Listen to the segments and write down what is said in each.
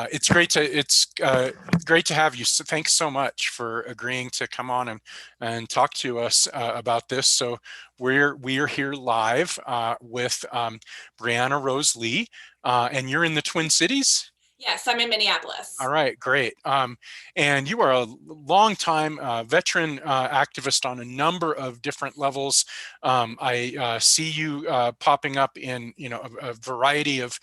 It's great to have you. So thanks so much for agreeing to come on and talk to us about this. So we are here live with Brianna Rose Lee, and you're in the Twin Cities. Yes, I'm in Minneapolis. All right, great. And you are a longtime veteran activist on a number of different levels. I see you popping up in a variety of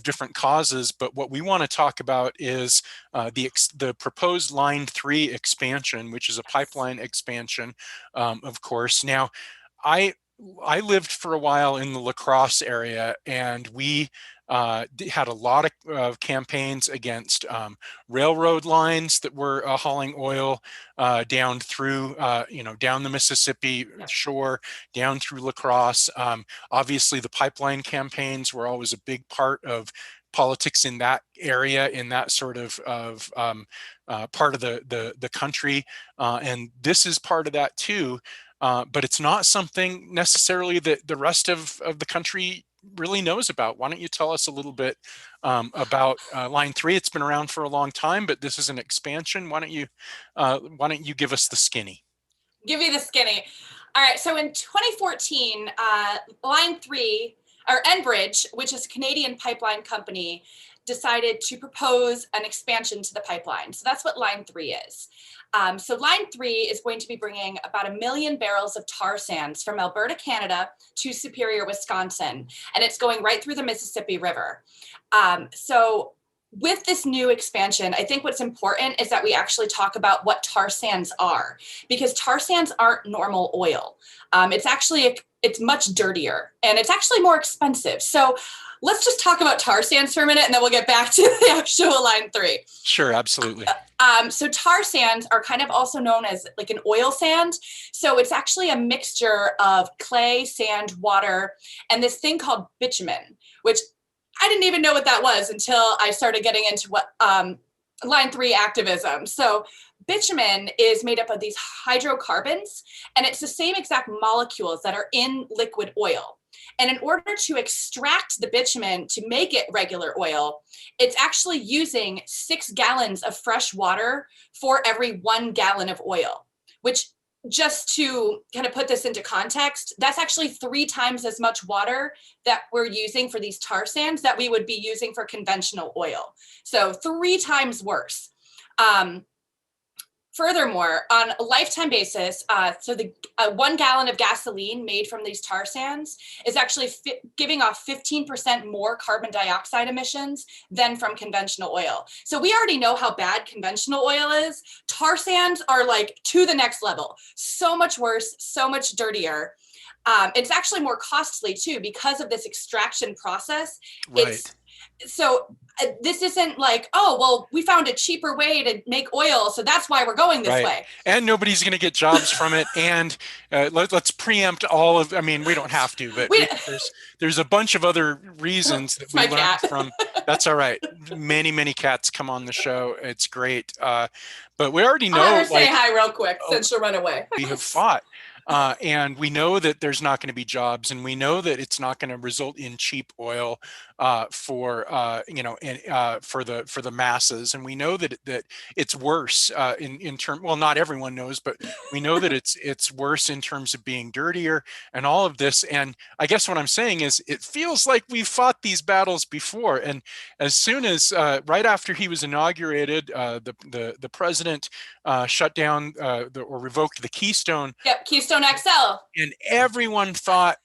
different causes. But what we want to talk about is the proposed Line 3 expansion, which is a pipeline expansion, of course. Now, I I lived for a while in the La Crosse area, and we had a lot of campaigns against railroad lines that were hauling oil down through, down the Mississippi shore, down through La Crosse. Obviously, the pipeline campaigns were always a big part of politics in that area, in that sort of part of the country, and this is part of that too. But it's not something necessarily that the rest of the country really knows about. Why don't you tell us a little bit about Line 3? It's been around for a long time, but this is an expansion. Why don't you give us the skinny? Give you the skinny. All right. So in 2014, Line 3, or Enbridge, which is a Canadian pipeline company, decided to propose an expansion to the pipeline. So that's what Line 3 is. So Line 3 is going to be bringing about 1 million barrels of tar sands from Alberta, Canada to Superior, Wisconsin, and it's going right through the Mississippi River. So with this new expansion, I think what's important is that we actually talk about what tar sands are, because tar sands aren't normal oil. It's much dirtier, and it's actually more expensive. So let's just talk about tar sands for a minute, and then we'll get back to the actual Line 3. Sure, absolutely. So tar sands are kind of also known as like an oil sand. So it's actually a mixture of clay, sand, water, and this thing called bitumen, which I didn't even know what that was until I started getting into what Line 3 activism. So bitumen is made up of these hydrocarbons, and it's the same exact molecules that are in liquid oil. And in order to extract the bitumen to make it regular oil, it's actually using 6 gallons of fresh water for every 1 gallon of oil, which, just to kind of put this into context, that's actually 3 times as much water that we're using for these tar sands that we would be using for conventional oil. So 3 times worse. Furthermore, on a lifetime basis, so the 1 gallon of gasoline made from these tar sands is actually giving off 15% more carbon dioxide emissions than from conventional oil. So we already know how bad conventional oil is. Tar sands are like to the next level. So much worse, so much dirtier. It's actually more costly too because of this extraction process. Right. This isn't like, oh, well, we found a cheaper way to make oil, so that's why we're going this way. And nobody's going to get jobs from it. And let's preempt all of, I mean, we don't have to, but there's a bunch of other reasons that we learned from. That's all right. Many, many cats come on the show. It's great. But we already know. I'll say hi real quick since she'll run away. We have fought. And we know that there's not going to be jobs, and we know that it's not going to result in cheap oil for the masses, and we know that it's worse in term. Well, not everyone knows, but we know that it's worse in terms of being dirtier and all of this. And I guess what I'm saying is, it feels like we've fought these battles before. And as soon as right after he was inaugurated, the president shut down or revoked the Keystone. Yep, Keystone XL. And everyone thought,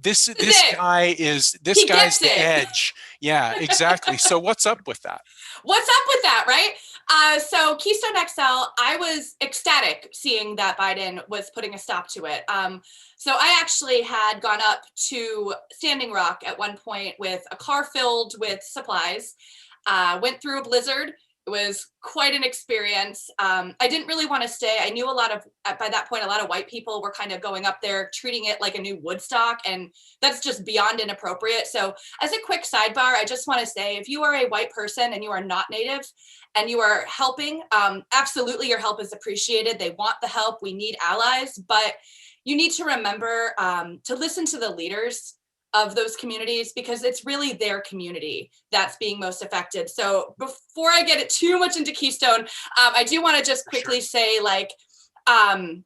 this guy's the edge. Yeah, exactly. So what's up with that? What's up with that, right? So Keystone XL, I was ecstatic seeing that Biden was putting a stop to it. So I actually had gone up to Standing Rock at one point with a car filled with supplies, went through a blizzard. It was quite an experience. I didn't really want to stay. I knew by that point, a lot of white people were kind of going up there, treating it like a new Woodstock, and that's just beyond inappropriate. So as a quick sidebar, I just want to say, if you are a white person and you are not Native and you are helping, absolutely your help is appreciated. They want the help. We need allies, but you need to remember to listen to the leaders. of those communities, because it's really their community that's being most affected. So before I get it too much into Keystone, I do want to just quickly say, like, You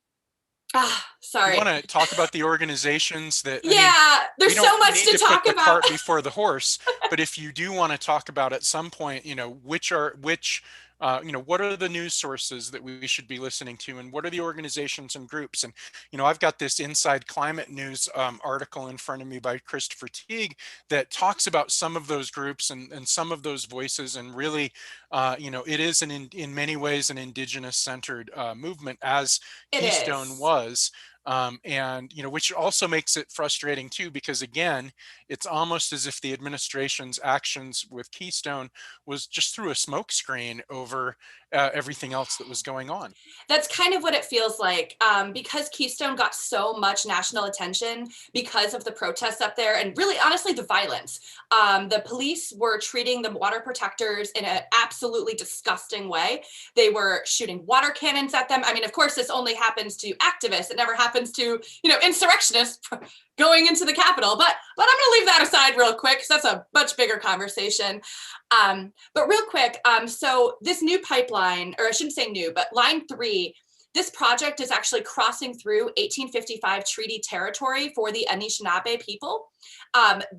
want sorry. to talk about the organizations that, I mean, Yeah, there's we don't so much need to to put talk the about. cart before the horse, but if you do want to talk about at some point, what are the news sources that we should be listening to, and what are the organizations and groups? And, I've got this Inside Climate News article in front of me by Christopher Teague that talks about some of those groups and some of those voices. And really, it is in many ways an indigenous centered movement, as It Keystone is. was. And which also makes it frustrating too, because again, it's almost as if the administration's actions with Keystone was just through a smokescreen over everything else that was going on. That's kind of what it feels like, because Keystone got so much national attention because of the protests up there, and really, honestly, the violence. The police were treating the water protectors in an absolutely disgusting way. They were shooting water cannons at them. I mean, of course, this only happens to activists. It never happens to, insurrectionists going into the Capitol. But I'm going to leave that aside real quick, because that's a much bigger conversation. But real quick, so this new pipeline, or I shouldn't say new, but Line 3, this project is actually crossing through 1855 treaty territory for the Anishinaabe people.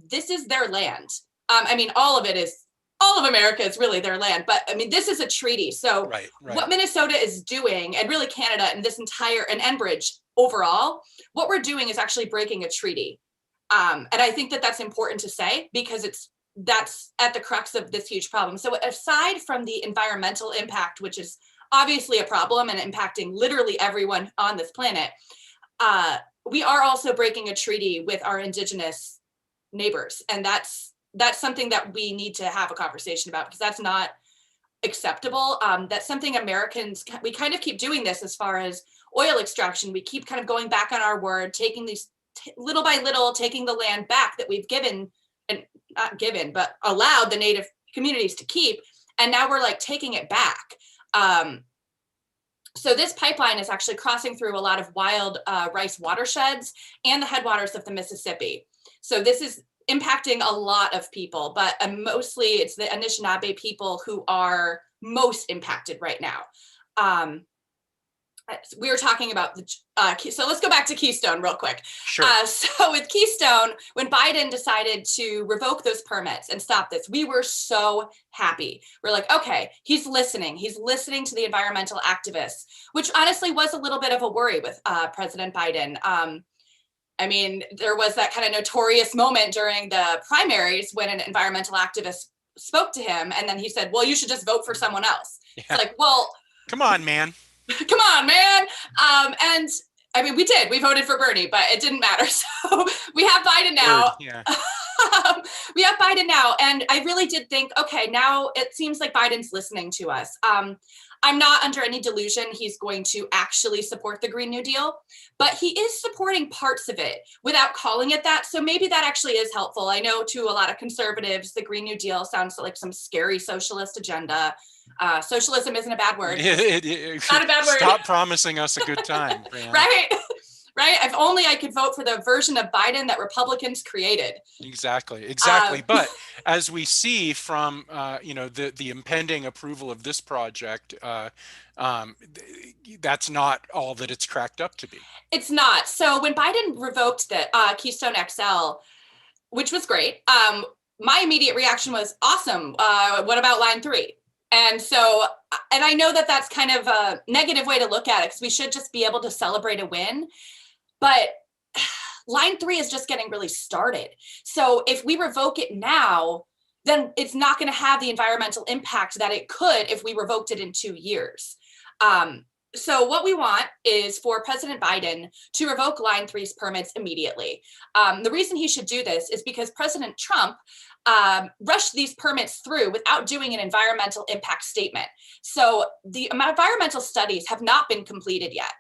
This is their land. I mean, all of America is really their land, but I mean, this is a treaty. So Right. what Minnesota is doing, and really Canada and this entire, and Enbridge overall, what we're doing is actually breaking a treaty. And I think that that's important to say, because that's at the crux of this huge problem. So aside from the environmental impact, which is obviously a problem and impacting literally everyone on this planet, we are also breaking a treaty with our indigenous neighbors. And that's something that we need to have a conversation about, because that's not acceptable. That's something Americans, we kind of keep doing this as far as oil extraction. We keep kind of going back on our word, taking these little by little, taking the land back that we've given, and not given, but allowed the native communities to keep. And now we're like taking it back. So this pipeline is actually crossing through a lot of wild rice watersheds and the headwaters of the Mississippi. So this is impacting a lot of people, but mostly it's the Anishinaabe people who are most impacted right now. We were talking about so let's go back to Keystone real quick. Sure. So with Keystone, when Biden decided to revoke those permits and stop this, we were so happy. We're like, okay, he's listening to the environmental activists, which honestly was a little bit of a worry with President Biden. I mean, there was that kind of notorious moment during the primaries when an environmental activist spoke to him, and then he said, well, you should just vote for someone else. Yeah. It's like, well, come on, man. Come on, man. And I mean, we voted for Bernie, but it didn't matter. So we have Biden now. Yeah. We have Biden now. And I really did think, okay, now it seems like Biden's listening to us. I'm not under any delusion he's going to actually support the Green New Deal, but he is supporting parts of it without calling it that. So maybe that actually is helpful. I know to a lot of conservatives, the Green New Deal sounds like some scary socialist agenda. Socialism isn't a bad word. It's not a bad word. Stop promising us a good time. Right? Right? If only I could vote for the version of Biden that Republicans created. Exactly. But as we see from, the impending approval of this project, that's not all that it's cracked up to be. It's not. So when Biden revoked the Keystone XL, which was great, my immediate reaction was, awesome. What about Line 3? And so, and I know that that's kind of a negative way to look at it, because we should just be able to celebrate a win. But Line 3 is just getting really started. So if we revoke it now, then it's not going to have the environmental impact that it could if we revoked it in 2 years. So what we want is for President Biden to revoke Line 3's permits immediately. The reason he should do this is because President Trump rushed these permits through without doing an environmental impact statement. So the environmental studies have not been completed yet.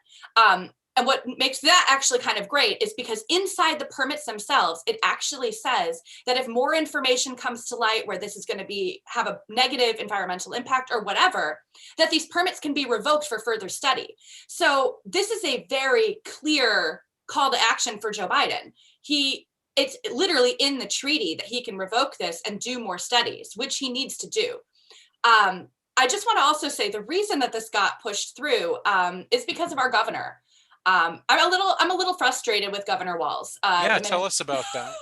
And what makes that actually kind of great is because inside the permits themselves, it actually says that if more information comes to light where this is going to have a negative environmental impact or whatever, that these permits can be revoked for further study. So this is a very clear call to action for Joe Biden. He it's literally in the treaty that he can revoke this and do more studies, which he needs to do. I just want to also say the reason that this got pushed through is because of our governor. I'm a little frustrated with Governor Walz. Yeah, tell us about that.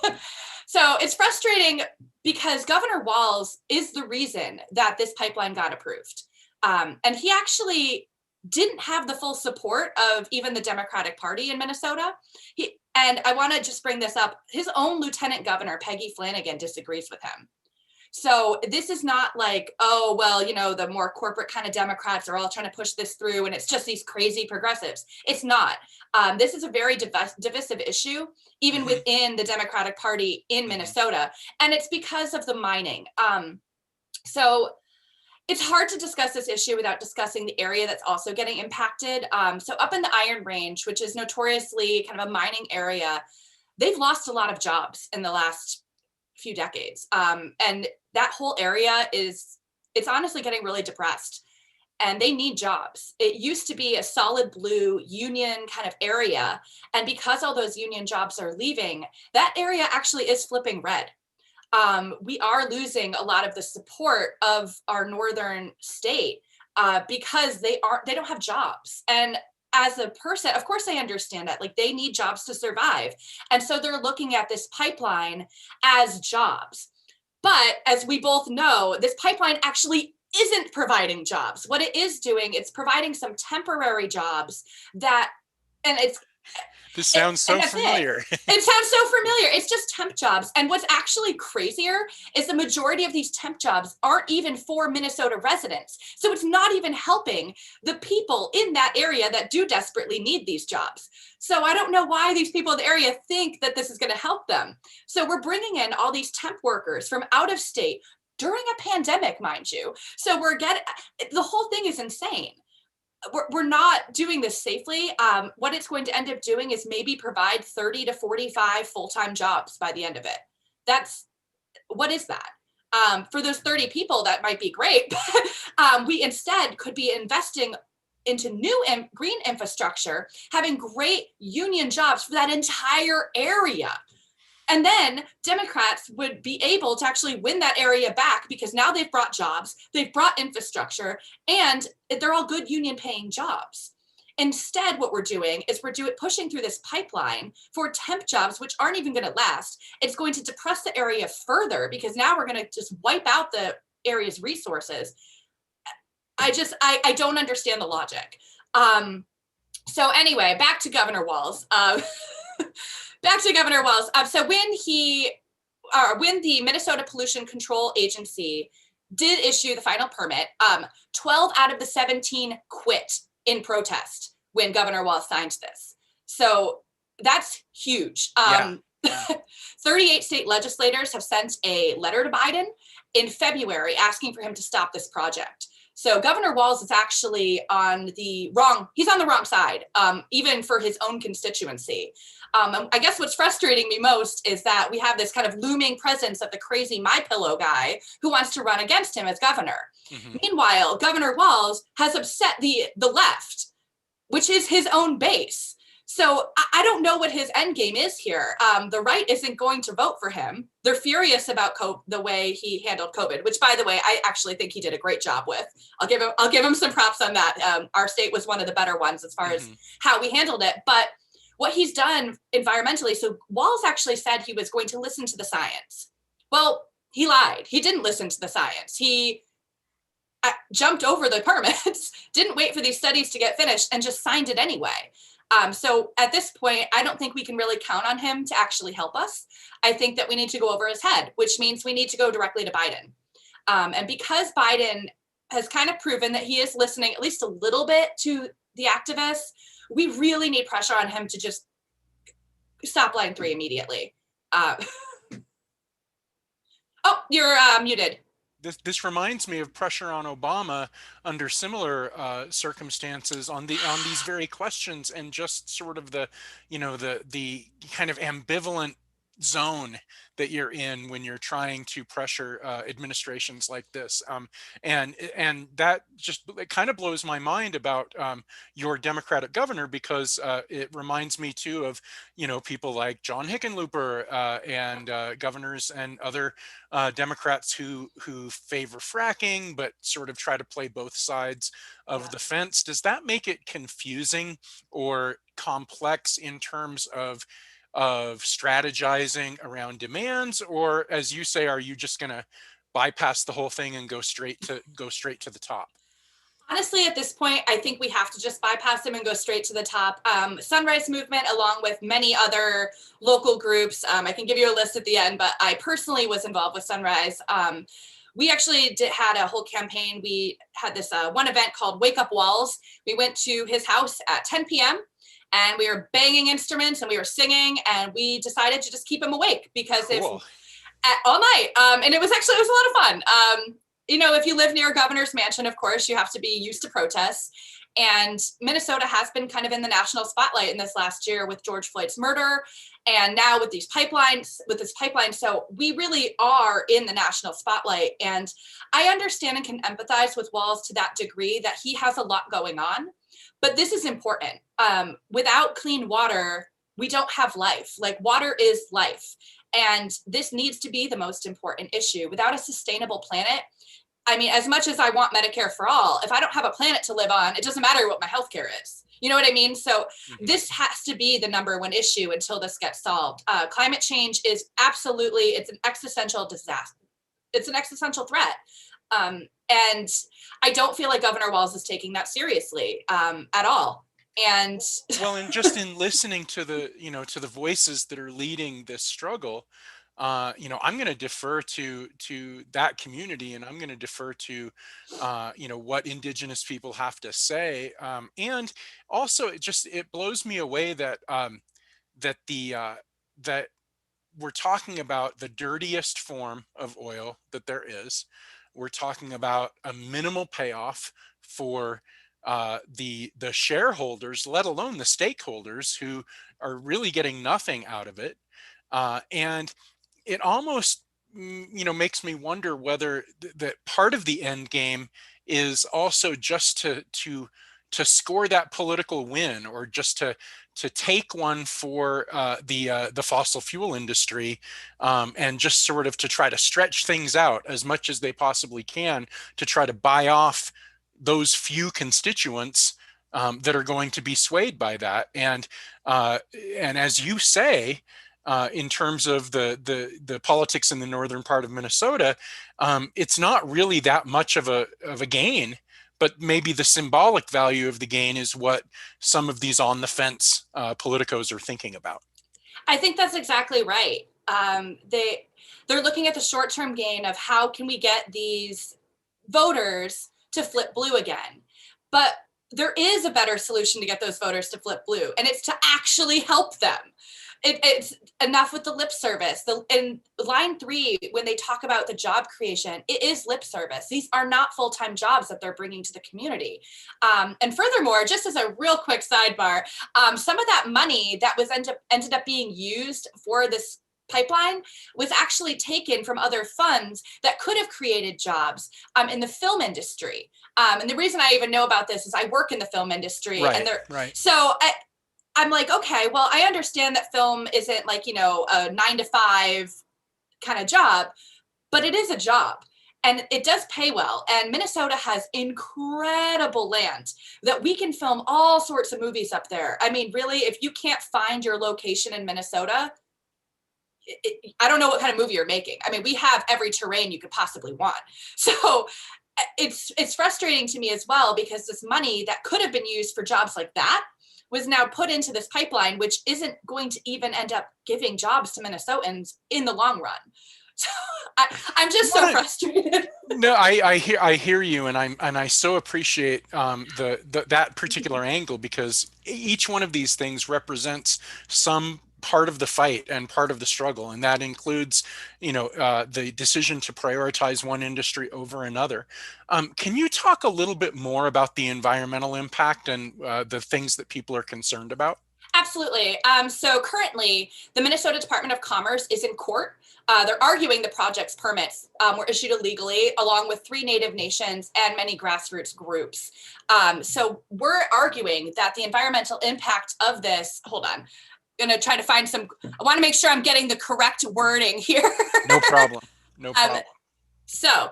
So it's frustrating because Governor Walz is the reason that this pipeline got approved. And he actually didn't have the full support of even the Democratic Party in Minnesota. And I want to just bring this up. His own lieutenant governor, Peggy Flanagan, disagrees with him. So this is not like, oh, well, you know, the more corporate kind of Democrats are all trying to push this through and it's just these crazy progressives. It's not. This is a very divisive issue, even within the Democratic Party in Minnesota. And it's because of the mining. So it's hard to discuss this issue without discussing the area that's also getting impacted. So up in the Iron Range, which is notoriously kind of a mining area, they've lost a lot of jobs in the last few decades. And that whole area it's honestly getting really depressed, and they need jobs. It used to be a solid blue union kind of area. And because all those union jobs are leaving, that area actually is flipping red. We are losing a lot of the support of our northern state because they don't have jobs. And as a person, of course, I understand that. Like, they need jobs to survive. And so they're looking at this pipeline as jobs. But as we both know, this pipeline actually isn't providing jobs. What it is doing, it's providing some temporary jobs This sounds so familiar. It sounds so familiar. It's just temp jobs. And what's actually crazier is the majority of these temp jobs aren't even for Minnesota residents. So it's not even helping the people in that area that do desperately need these jobs. So I don't know why these people in the area think that this is going to help them. So we're bringing in all these temp workers from out of state during a pandemic, mind you. So the whole thing is insane. We're not doing this safely. What it's going to end up doing is maybe provide 30 to 45 full-time jobs by the end of it. What is that? For those 30 people, that might be great. We instead could be investing into new green infrastructure, having great union jobs for that entire area. And then Democrats would be able to actually win that area back because now they've brought jobs, they've brought infrastructure, and they're all good union paying jobs. Instead, what we're doing is pushing through this pipeline for temp jobs, which aren't even going to last. It's going to depress the area further because now we're going to just wipe out the area's resources. I don't understand the logic. So anyway, back to Governor Walz. So when the Minnesota Pollution Control Agency did issue the final permit, 12 out of the 17 quit in protest when Governor Walz signed this. So that's huge. 38 state legislators have sent a letter to Biden in February asking for him to stop this project. So Governor Walz is actually on the wrong side, even for his own constituency. I guess what's frustrating me most is that we have this kind of looming presence of the crazy MyPillow guy who wants to run against him as governor. Meanwhile, Governor Walz has upset the left, which is his own base. So I don't know what his end game is here. The right isn't going to vote for him. They're furious about the way he handled COVID, which, by the way, I actually think he did a great job with. I'll give him some props on that. Our state was one of the better ones as far as how we handled it. But what he's done environmentally, so Walz actually said he was going to listen to the science. Well, he lied. He didn't listen to the science. He jumped over the permits, didn't wait for these studies to get finished, and just signed it anyway. So at this point, I don't think we can really count on him to actually help us. I think that we need to go over his head, which means we need to go directly to Biden. And because Biden has kind of proven that he is listening at least a little bit to the activists, we really need pressure on him to just stop Line 3 immediately. Oh, you're muted. This reminds me of pressure on Obama under similar circumstances on these very questions, and just sort of the kind of ambivalent zone that you're in when you're trying to pressure administrations like this. And that just, it kind of blows my mind about your Democratic governor, because it reminds me too of, people like John Hickenlooper and governors and other Democrats who favor fracking but sort of try to play both sides of Yeah. the fence. Does that make it confusing or complex in terms of strategizing around demands? Or, as you say, are you just going to bypass the whole thing and go straight to the top? Honestly, at this point, I think we have to just bypass them and go straight to the top. Sunrise Movement, along with many other local groups, I can give you a list at the end, but I personally was involved with Sunrise. We actually had a whole campaign. We had this one event called Wake Up Walls. We went to his house at 10 p.m. and we were banging instruments and we were singing, and we decided to just keep him awake because if Cool. all night. And it was a lot of fun. If you live near a governor's mansion, of course, you have to be used to protests. And Minnesota has been kind of in the national spotlight in this last year with George Floyd's murder. And now with this pipeline. So we really are in the national spotlight. And I understand and can empathize with Walz to that degree that he has a lot going on. But this is important. Without clean water, we don't have life. Like, water is life. And this needs to be the most important issue. Without a sustainable planet, I mean, as much as I want Medicare for all, if I don't have a planet to live on, it doesn't matter what my healthcare is. You know what I mean? So this has to be the number one issue until this gets solved. Climate change is it's an existential disaster. It's an existential threat. And I don't feel like Governor Walz is taking that seriously at all. And Well, and just in listening to the voices that are leading this struggle, I'm going to defer to that community, and I'm going to defer to what Indigenous people have to say. And also, it blows me away that that we're talking about the dirtiest form of oil that there is. We're talking about a minimal payoff for the shareholders, let alone the stakeholders who are really getting nothing out of it. And it almost makes me wonder whether that part of the end game is also just to score that political win, or just to take one for the fossil fuel industry, and just sort of to try to stretch things out as much as they possibly can to try to buy off those few constituents that are going to be swayed by that. And as you say, in terms of the politics in the northern part of Minnesota, it's not really that much of a gain, but maybe the symbolic value of the gain is what some of these on the fence politicos are thinking about. I think that's exactly right. They're looking at the short-term gain of how can we get these voters to flip blue again. But there is a better solution to get those voters to flip blue, and it's to actually help them. It's enough with the lip service. In line 3, when they talk about the job creation, it is lip service. These are not full-time jobs that they're bringing to the community. And furthermore, just as a real quick sidebar, some of that money that was ended up being used for this pipeline was actually taken from other funds that could have created jobs in the film industry. And the reason I even know about this is I work in the film industry. Right, And right. so I'm like, okay, well, I understand that film isn't like, a 9-to-5 kind of job, but it is a job. And it does pay well. And Minnesota has incredible land that we can film all sorts of movies up there. I mean, really, if you can't find your location in Minnesota, I don't know what kind of movie you're making. I mean, we have every terrain you could possibly want. So it's frustrating to me as well, because this money that could have been used for jobs like that was now put into this pipeline, which isn't going to even end up giving jobs to Minnesotans in the long run. So I'm just so frustrated. No, I hear you, and I so appreciate that particular angle, because each one of these things represents some part of the fight and part of the struggle, and that includes the decision to prioritize one industry over another. Can you talk a little bit more about the environmental impact and the things that people are concerned about? Absolutely. So currently, the Minnesota Department of Commerce is in court. They're arguing the project's permits were issued illegally, along with 3 Native nations and many grassroots groups. So we're arguing that the environmental impact of this, hold on, I'm going to try to find some, I want to make sure I'm getting the correct wording here. No problem. No problem. So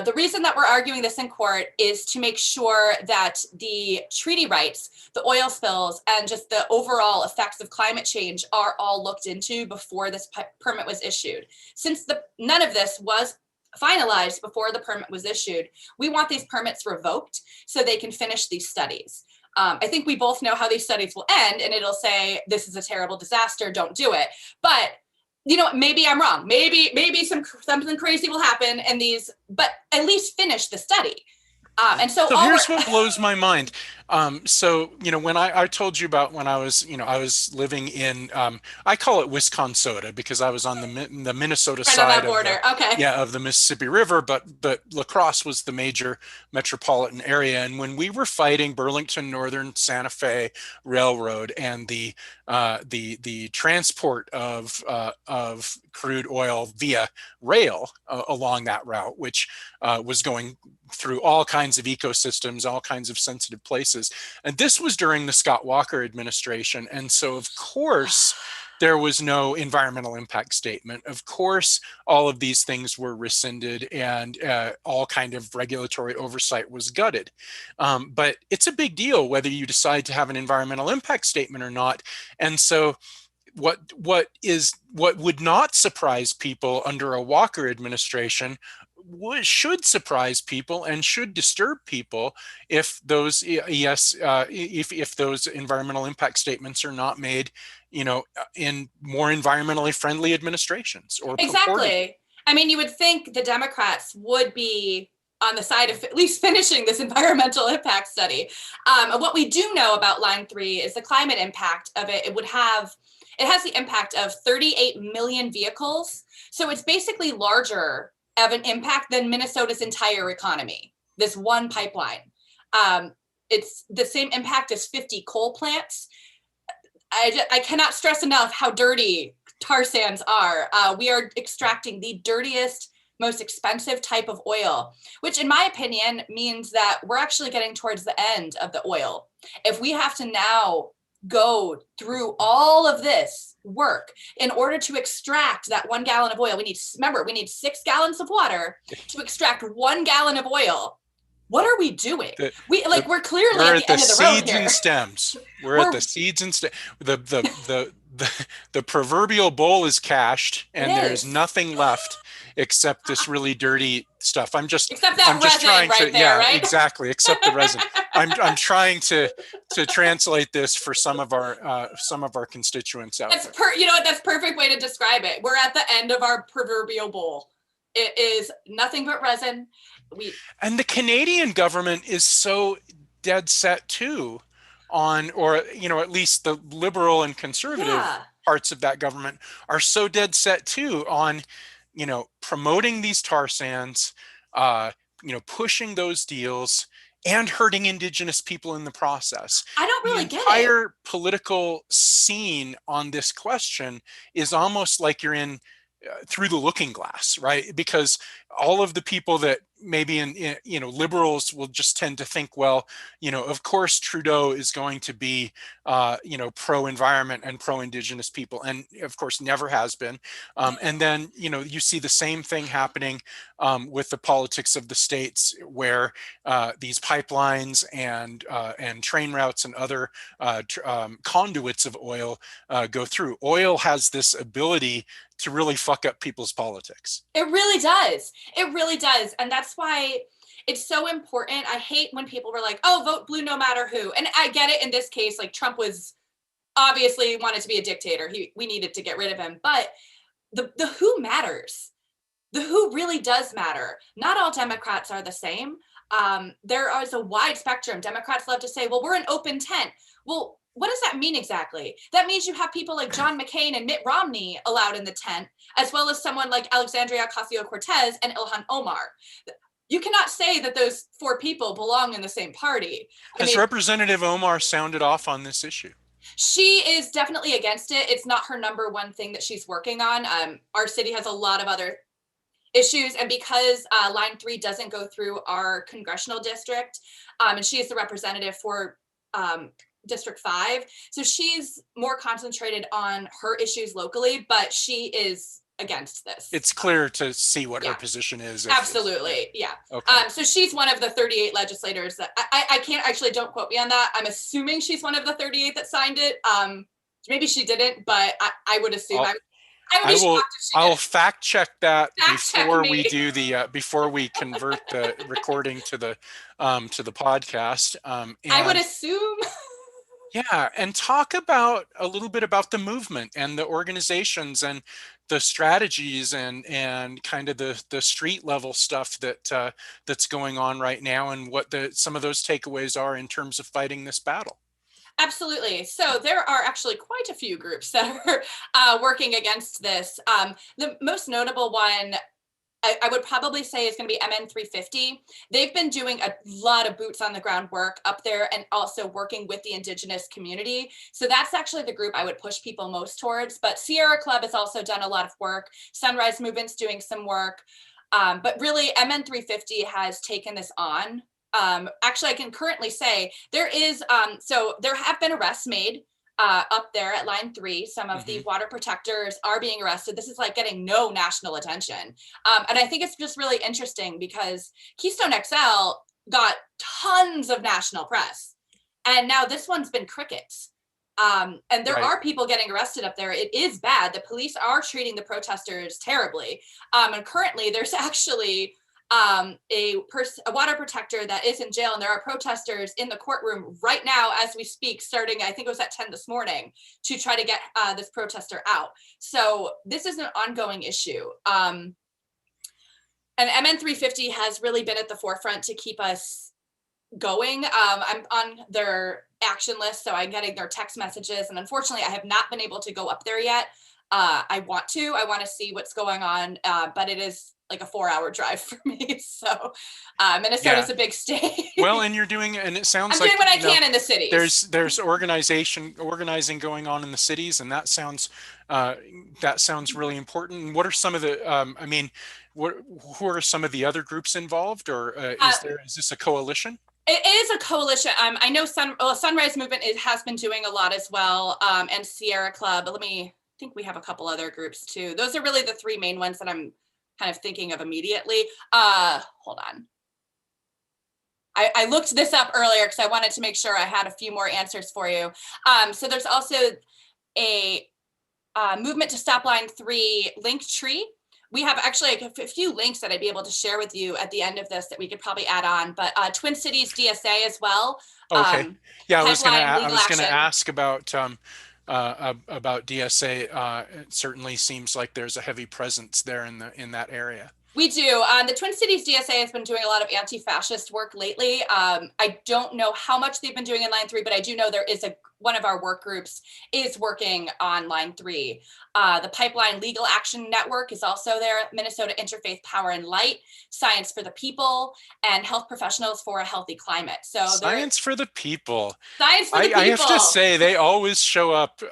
the reason that we're arguing this in court is to make sure that the treaty rights, the oil spills, and just the overall effects of climate change are all looked into before this permit was issued. Since none of this was finalized before the permit was issued, we want these permits revoked so they can finish these studies. I think we both know how these studies will end, and it'll say, this is a terrible disaster, don't do it. But maybe I'm wrong. Maybe something crazy will happen in these, but at least finish the study. And so here's what blows my mind. So, when I told you about when I was living in, I call it Wisconsin because I was on the Minnesota side of the Mississippi River, but La Crosse was the major metropolitan area. And when we were fighting Burlington Northern Santa Fe Railroad and the transport of crude oil via rail along that route, which was going through all kinds of ecosystems, all kinds of sensitive places. And this was during the Scott Walker administration. And so, of course, there was no environmental impact statement. Of course, all of these things were rescinded and all kind of regulatory oversight was gutted. But it's a big deal whether you decide to have an environmental impact statement or not. And so what would not surprise people under a Walker administration should surprise people and should disturb people if those if those environmental impact statements are not made, in more environmentally friendly administrations or exactly. Purported. I mean, you would think the Democrats would be on the side of at least finishing this environmental impact study. What we do know about Line 3 is the climate impact of it. It has the impact of 38 million vehicles. So it's basically larger of an impact than Minnesota's entire economy, this one pipeline. It's the same impact as 50 coal plants. I cannot stress enough how dirty tar sands are. We are extracting the dirtiest, most expensive type of oil, which in my opinion means that we're actually getting towards the end of the oil. If we have to now go through all of this work in order to extract that 1 gallon of oil, we need 6 gallons of water to extract 1 gallon of oil. What are we doing? We're clearly at the end of the road here. Seeds and stems. We're at the seeds and stems. The proverbial bowl is cashed, and there's nothing left except this really dirty stuff. I'm just trying to, right? exactly. Except the resin. I'm trying to translate this for some of our constituents out there. That's perfect way to describe it. We're at the end of our proverbial bowl. It is nothing but resin. And the Canadian government is so dead set too on, or at least the liberal and conservative parts of that government are so dead set too on, promoting these tar sands, pushing those deals and hurting Indigenous people in the process. I don't really get it. The entire political scene on this question is almost like you're in through the looking glass, right? Because all of the people that maybe liberals will just tend to think, well, of course Trudeau is going to be, pro-environment and pro-Indigenous people, and of course never has been. And then, you see the same thing happening with the politics of the states, where these pipelines and train routes and other conduits of oil go through. Oil has this ability to really fuck up people's politics. It really does. It really does. And that's why it's so important. I hate when people were like, oh, vote blue no matter who. And I get it in this case, like Trump was obviously wanted to be a dictator. We needed to get rid of him. But the who matters. The who really does matter. Not all Democrats are the same. There is a wide spectrum. Democrats love to say, well, we're an open tent. Well, what does that mean exactly? That means you have people like John McCain and Mitt Romney allowed in the tent, as well as someone like Alexandria Ocasio-Cortez and Ilhan Omar. you cannot say that those four people belong in the same party. I Has mean, Representative Omar sounded off on this issue? she is definitely against it. It's not her number one thing that she's working on. Our city has a lot of other issues, and because Line 3 doesn't go through our congressional district, and she is the representative for District 5, so she's more concentrated on her issues locally, but she is against this. It's clear to see what her Yeah. position is. Absolutely, yeah. Okay. So she's one of the 38 legislators that I can't actually, don't quote me on that. I'm assuming she's one of the 38 that signed it. Maybe she didn't, but I would assume. I would be shocked if she I'll did. fact check that Fact check before me. we do the before we convert the recording to the podcast. I would assume. Yeah, and talk about a little bit about the movement and the organizations and the strategies and kind of the street level stuff that that's going on right now, and what some of those takeaways are in terms of fighting this battle. Absolutely. So there are actually quite a few groups that are working against this. The most notable one I would probably say is going to be MN350. They've been doing a lot of boots on the ground work up there, and also working with the indigenous community. So that's actually the group I would push people most towards. But Sierra Club has also done a lot of work. Sunrise Movement's doing some work. But really, MN350 has taken this on. Actually, I can currently say there is, so there have been arrests made up there at Line 3. Some of the water protectors are being arrested. This is like getting no national attention. And I think it's just really interesting because Keystone XL got tons of national press. And now this one's been crickets. And there are people getting arrested up there. It is bad. The police are treating the protesters terribly. And currently there's actually a water protector that is in jail, and there are protesters in the courtroom right now as we speak, starting, I think it was at 10 this morning, to try to get this protester out. So this is an ongoing issue. And MN350 has really been at the forefront to keep us going. I'm on their action list, so I'm getting their text messages, and unfortunately I have not been able to go up there yet. I want to see what's going on, but it is like a 4-hour drive for me. So Minnesota's a big state. Well, and you're doing, and it sounds I'm like doing what I can in the cities. There's organizing going on in the cities, and that sounds really important. What are some of the I mean, who are some of the other groups involved, or is this a coalition? It is a coalition. I know Sunrise Movement has been doing a lot as well, and Sierra Club. But I think we have a couple other groups too. Those are really the three main ones that I'm kind of thinking of immediately. Hold on. I looked this up earlier because I wanted to make sure I had a few more answers for you. So there's also a Movement to Stop Line 3 link tree. We have actually a few links that I'd be able to share with you at the end of this that we could probably add on, but Twin Cities DSA as well. Okay. Yeah, I was going to ask about DSA. It certainly seems like there's a heavy presence there in that area. We do. The Twin Cities DSA has been doing a lot of anti-fascist work lately. I don't know how much they've been doing in Line 3, but I do know there is one of our work groups is working on Line 3. The Pipeline Legal Action Network is also there. Minnesota Interfaith Power and Light, Science for the People, and Health Professionals for a Healthy Climate. So Science for the People. Science for the People. I have to say, they always show up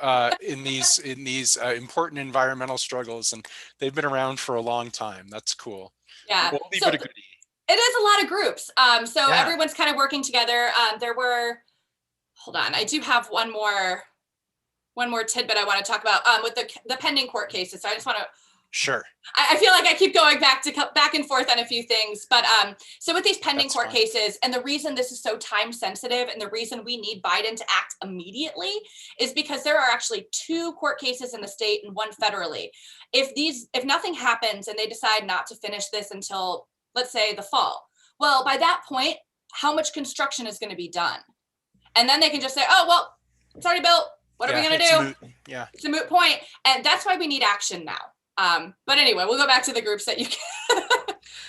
in these important environmental struggles, and they've been around for a long time. That's cool. Yeah. We'll leave it a goodie. It is a lot of groups. So everyone's kind of working together. Hold on, I do have one more tidbit I want to talk about with the pending court cases. So I just want to. Sure. I feel like I keep going back and forth on a few things, but so with these pending court cases, and the reason this is so time sensitive, and the reason we need Biden to act immediately, is because there are actually 2 court cases in the state and 1 federally. If nothing happens and they decide not to finish this until, let's say, the fall, well, by that point, how much construction is going to be done? And then they can just say, oh, well, it's already built. What are we going to do? It's a moot point. And that's why we need action now. But anyway, we'll go back to the groups that you can.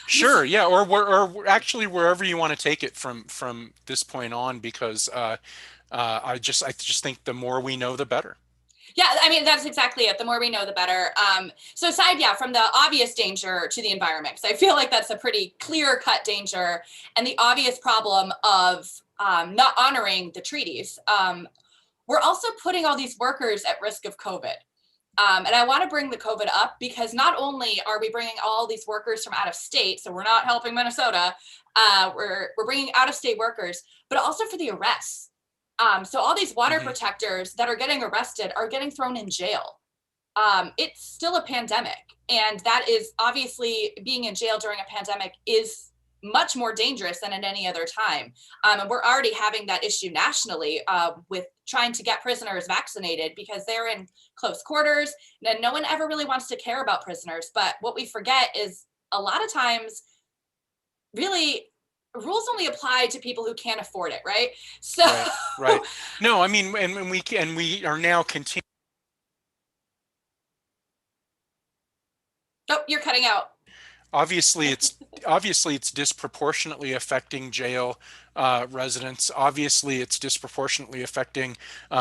Sure. Yeah. Or actually wherever you want to take it from this point on, because I just think the more we know, the better. Yeah, I mean, that's exactly it. The more we know, the better. So aside, yeah, from the obvious danger to the environment, because I feel like that's a pretty clear-cut danger, and the obvious problem of not honoring the treaties, we're also putting all these workers at risk of COVID. And I want to bring the COVID up because not only are we bringing all these workers from out of state, so we're not helping Minnesota, we're bringing out of state workers, but also for the arrests. So all these water protectors that are getting arrested are getting thrown in jail. It's still a pandemic, and that is obviously being in jail during a pandemic is much more dangerous than at any other time. And we're already having that issue nationally with trying to get prisoners vaccinated because they're in close quarters and no one ever really wants to care about prisoners. But what we forget is a lot of times, really, rules only apply to people who can't afford it, right? So, right. No, I mean, and we are now continuing. Oh, you're cutting out. Obviously, it's disproportionately affecting jail residents. Obviously, it's disproportionately affecting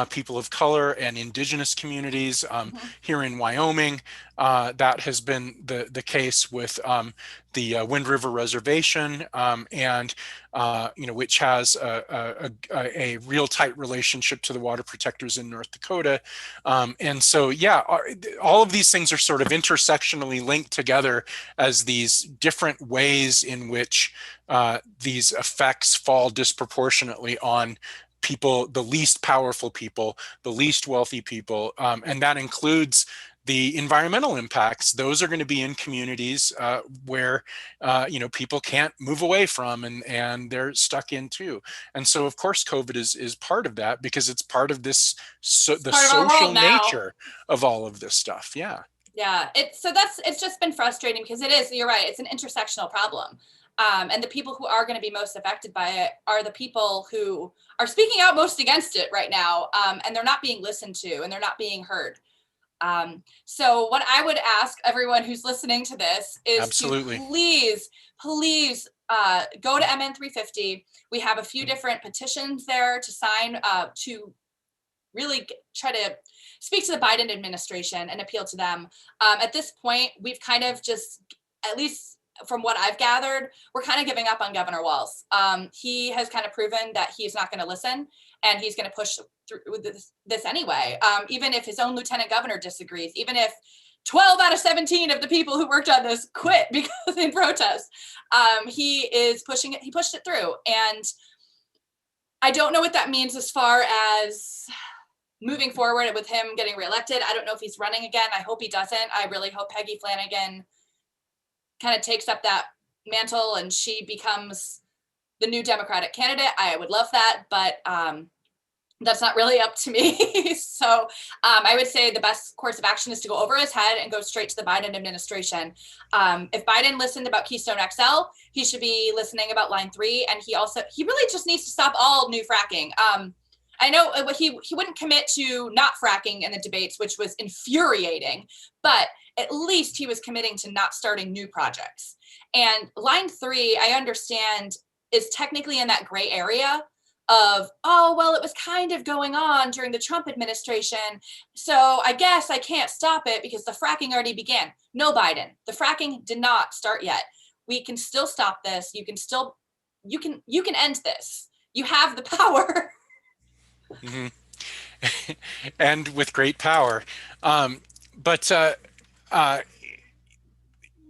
people of color and indigenous communities. Here in Wyoming, that has been the case with the Wind River Reservation, and which has a real tight relationship to the water protectors in North Dakota. And so, yeah, all of these things are sort of intersectionally linked together as these different ways in which these effects fall disproportionately on people, the least powerful people, the least wealthy people, and that includes the environmental impacts. Those are going to be in communities where people can't move away from, and they're stuck in too. And so, of course, COVID is part of that because it's part of this the social nature of all of this stuff. Yeah. Yeah, it's just been frustrating because it is, you're right, it's an intersectional problem. And the people who are going to be most affected by it are the people who are speaking out most against it right now. And they're not being listened to and they're not being heard. So what I would ask everyone who's listening to this is Absolutely. to please go to MN350. We have a few different petitions there to sign to really try to speak to the Biden administration and appeal to them. At this point, we've kind of just, at least from what I've gathered, we're kind of giving up on Governor Walz. He has kind of proven that he's not going to listen and he's going to push through this anyway. Even if his own lieutenant governor disagrees, even if 12 out of 17 of the people who worked on this quit because in protest, he is pushing it. He pushed it through. And I don't know what that means as far as moving forward with him getting reelected. I don't know if he's running again. I hope he doesn't. I really hope Peggy Flanagan kind of takes up that mantle and she becomes the new Democratic candidate. I would love that, but that's not really up to me. So I would say the best course of action is to go over his head and go straight to the Biden administration. If Biden listened about Keystone XL, he should be listening about Line 3. And he really just needs to stop all new fracking. I know he wouldn't commit to not fracking in the debates, which was infuriating, but at least he was committing to not starting new projects. And Line 3, I understand, is technically in that gray area of, oh, well, it was kind of going on during the Trump administration, so I guess I can't stop it because the fracking already began. No, Biden, the fracking did not start yet. We can still stop this. You can end this. You have the power. Mm-hmm. And with great power. But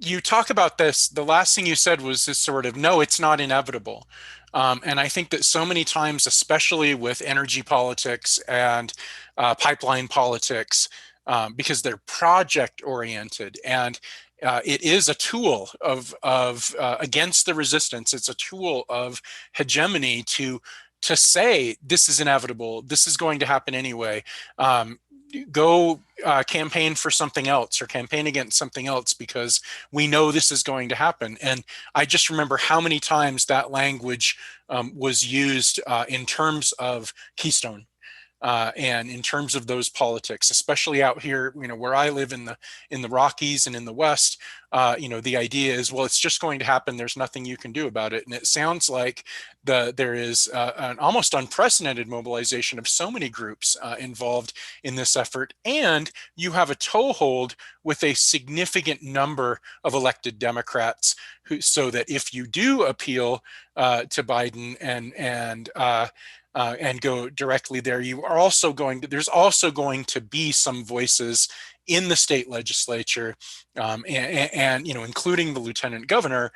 you talk about this, the last thing you said was this sort of, no, it's not inevitable. And I think that so many times, especially with energy politics and pipeline politics, because they're project oriented and it is a tool of against the resistance. It's a tool of hegemony to say this is inevitable, this is going to happen anyway. Go campaign for something else or campaign against something else because we know this is going to happen. And I just remember how many times that language was used in terms of Keystone. And in terms of those politics, especially out here, where I live in the Rockies and in the West, the idea is, well, it's just going to happen. There's nothing you can do about it. And it sounds like there is an almost unprecedented mobilization of so many groups involved in this effort. And you have a toehold with a significant number of elected Democrats so that if you do appeal to Biden and go directly there, there's also going to be some voices in the state legislature, and including the lieutenant governor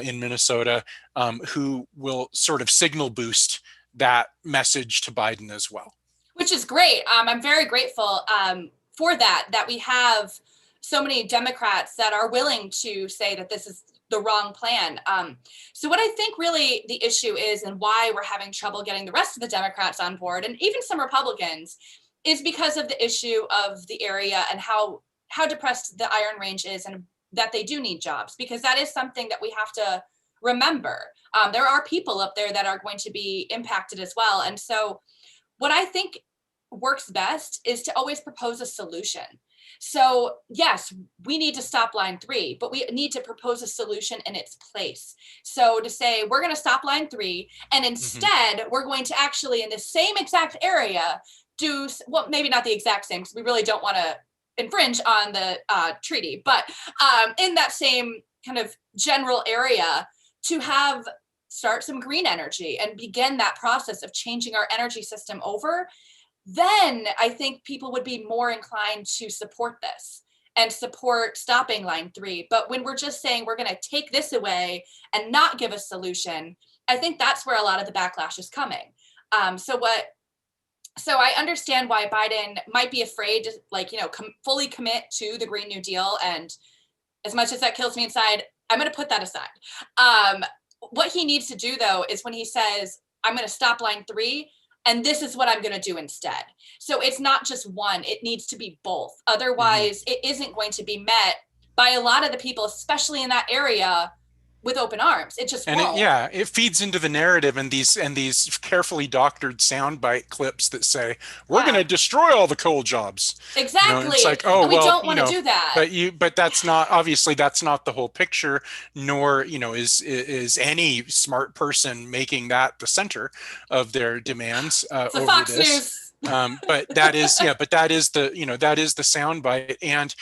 in Minnesota, who will sort of signal boost that message to Biden as well. Which is great. I'm very grateful for that we have so many Democrats that are willing to say that this is the wrong plan. So what I think really the issue is, and why we're having trouble getting the rest of the Democrats on board, and even some Republicans, is because of the issue of the area and how depressed the Iron Range is, and that they do need jobs, because that is something that we have to remember. There are people up there that are going to be impacted as well. And so what I think works best is to always propose a solution. So yes, we need to stop line 3, but we need to propose a solution in its place. So to say, we're going to stop line 3, and instead we're going to actually, in the same exact area, do, well, maybe not the exact same, because we really don't want to infringe on the treaty, but in that same kind of general area, to start some green energy and begin that process of changing our energy system over. Then I think people would be more inclined to support this and support stopping line 3. But when we're just saying we're going to take this away and not give a solution, I think that's where a lot of the backlash is coming. So I understand why Biden might be afraid to fully commit to the Green New Deal. And as much as that kills me inside, I'm going to put that aside. What he needs to do, though, is when he says, I'm going to stop line 3, and this is what I'm going to do instead. So it's not just one, it needs to be both. Otherwise, it isn't going to be met by a lot of the people, especially in that area, with open arms. It just won't. It feeds into the narrative and these carefully doctored soundbite clips that say we're going to destroy all the coal jobs. Exactly. It's like, we don't want to do that. But that's not, obviously that's not the whole picture. Nor is any smart person making that the center of their demands over Fox this. News. But that is that is the soundbite, and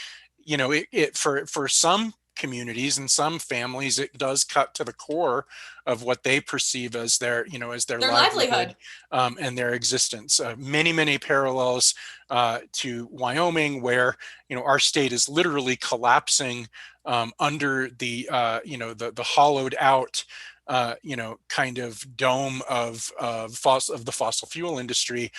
for some communities and some families, it does cut to the core of what they perceive as their livelihood and their existence. Many parallels to Wyoming, where our state is literally collapsing under the the hollowed out kind of dome of the fossil fuel industry,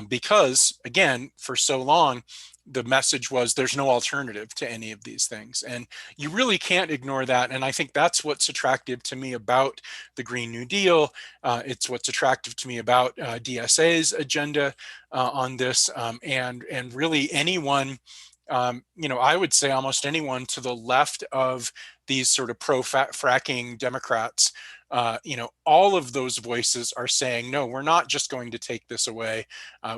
because again, for so long the message was there's no alternative to any of these things. And you really can't ignore that. And I think that's what's attractive to me about the Green New Deal. It's what's attractive to me about DSA's agenda on this. And really anyone, I would say almost anyone to the left of these sort of pro-fracking Democrats, all of those voices are saying, no, we're not just going to take this away.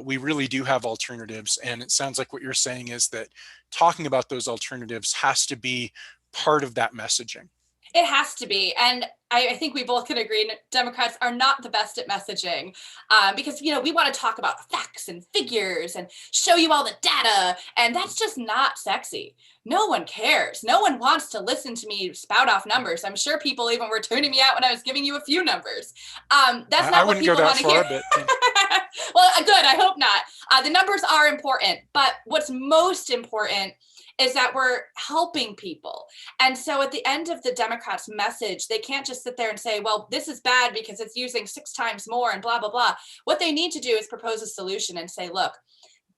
We really do have alternatives. And it sounds like what you're saying is that talking about those alternatives has to be part of that messaging. It has to be. And I think we both can agree Democrats are not the best at messaging, because, we want to talk about facts and figures and show you all the data. And that's just not sexy. No one cares. No one wants to listen to me spout off numbers. I'm sure people even were tuning me out when I was giving you a few numbers. That's not what people want to hear. Well, good. I hope not. The numbers are important. But what's most important is that we're helping people. And so at the end of the Democrats' message, they can't just sit there and say, well, this is bad because it's using 6 times more and blah, blah, blah. What they need to do is propose a solution and say, look,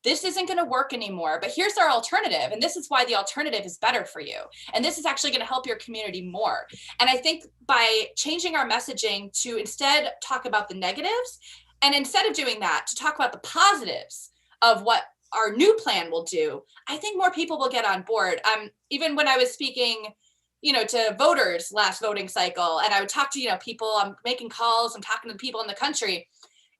this isn't going to work anymore, but here's our alternative. And this is why the alternative is better for you. And this is actually going to help your community more. And I think by changing our messaging to instead talk about the negatives, and instead of doing that, to talk about the positives of what our new plan will do, I think more people will get on board. Even when I was speaking, to voters last voting cycle, and I would talk to, people, I'm making calls, I'm talking to people in the country.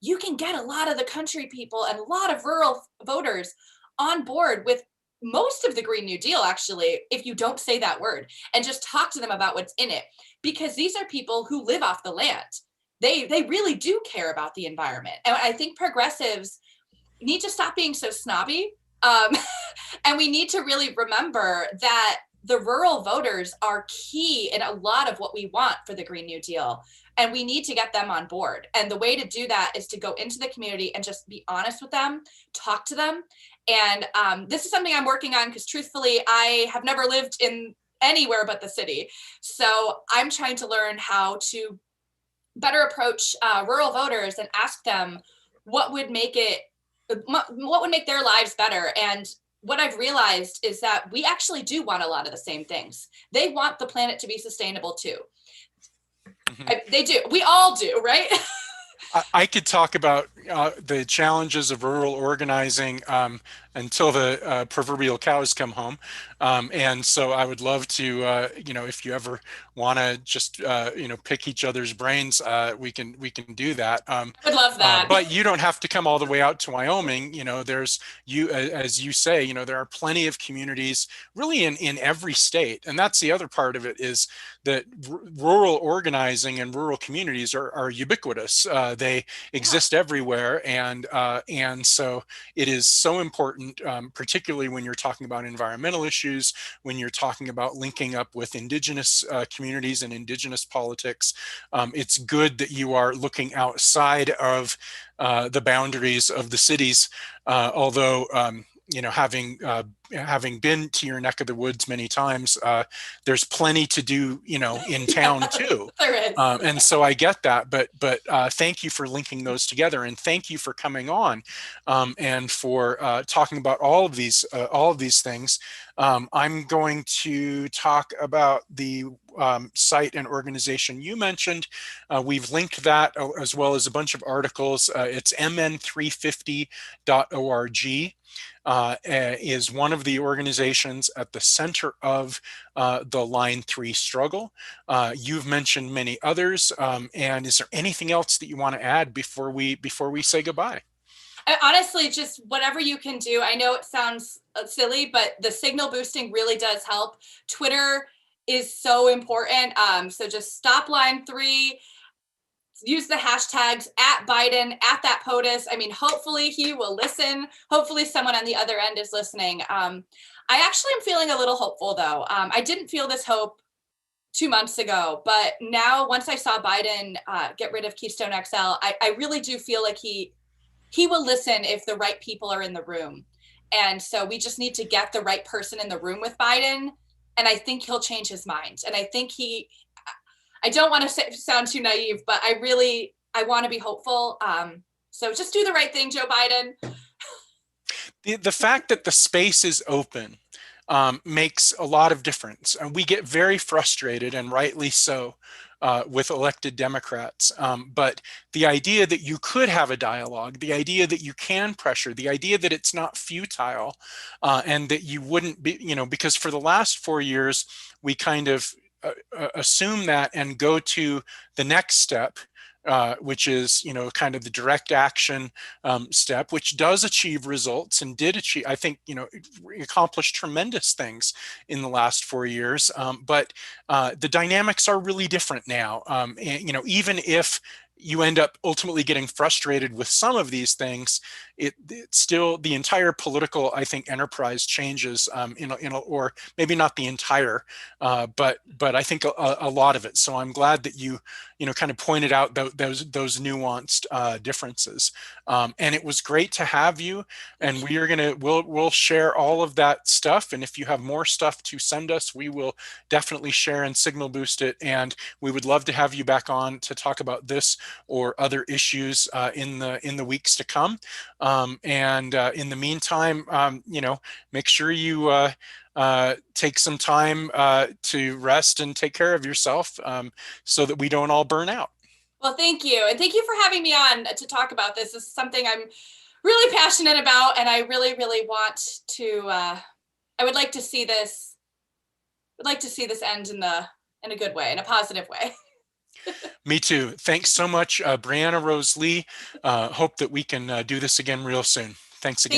you can get a lot of the country people and a lot of rural voters on board with most of the Green New Deal, actually, if you don't say that word and just talk to them about what's in it. Because these are people who live off the land. They really do care about the environment. And I think progressives need to stop being so snobby. Um, and we need to really remember that the rural voters are key in a lot of what we want for the Green New Deal. And we need to get them on board. And the way to do that is to go into the community and just be honest with them, talk to them. And this is something I'm working on because truthfully, I have never lived in anywhere but the city. So I'm trying to learn how to better approach rural voters and ask them what would make their lives better. And what I've realized is that we actually do want a lot of the same things. They want the planet to be sustainable too. They do. We all do, right? I could talk about the challenges of rural organizing until the proverbial cows come home. And so I would love to, if you ever want to just, pick each other's brains, we can do that. I would love that. But you don't have to come all the way out to Wyoming. There's as you say, there are plenty of communities really in every state. And that's the other part of it, is that rural organizing and rural communities are ubiquitous. They exist everywhere. And so it is so important, particularly when you're talking about environmental issues, when you're talking about linking up with indigenous communities and indigenous politics. It's good that you are looking outside of the boundaries of the cities, although having been to your neck of the woods many times, there's plenty to do, in town too. There is. And so I get that, but thank you for linking those together, and thank you for coming on, and for talking about all of these things. I'm going to talk about the site and organization you mentioned. We've linked that, as well as a bunch of articles. It's mn350.org. Is one of the organizations at the center of the Line 3 struggle. You've mentioned many others, and is there anything else that you want to add before we say goodbye? Honestly, just whatever you can do. I know it sounds silly, but the signal boosting really does help. Twitter is so important. So just stop Line 3. Use the hashtags at Biden, at that POTUS. I mean, hopefully he will listen. Hopefully someone on the other end is listening. I actually am feeling a little hopeful, though. I didn't feel this hope 2 months ago, but now once I saw Biden get rid of Keystone XL, I really do feel like he will listen if the right people are in the room. And so we just need to get the right person in the room with Biden. And I think he'll change his mind. And I think I don't want to sound too naive, but I want to be hopeful. So just do the right thing, Joe Biden. The fact that the space is open makes a lot of difference. And we get very frustrated, and rightly so, with elected Democrats. But the idea that you could have a dialogue, the idea that you can pressure, the idea that it's not futile, and that you wouldn't be, because for the last 4 years, we kind of assume that and go to the next step, which is, kind of the direct action step, which does achieve results and did achieve, I think, accomplished tremendous things in the last 4 years. But the dynamics are really different now. And, even if you end up ultimately getting frustrated with some of these things, it's still the entire political, I think, enterprise changes, or maybe not the entire, but I think a lot of it. So I'm glad that you kind of pointed out those nuanced differences. And it was great to have you. And we'll share all of that stuff. And if you have more stuff to send us, we will definitely share and signal boost it. And we would love to have you back on to talk about this or other issues in the weeks to come. And in the meantime, make sure you take some time to rest and take care of yourself, so that we don't all burn out. Well, thank you. And thank you for having me on to talk about this. This is something I'm really passionate about, and I really, really want to, I would like to see this end in a good way, in a positive way. Me too. Thanks so much, Brianna Rose Lee. Hope that we can do this again real soon. Thanks again.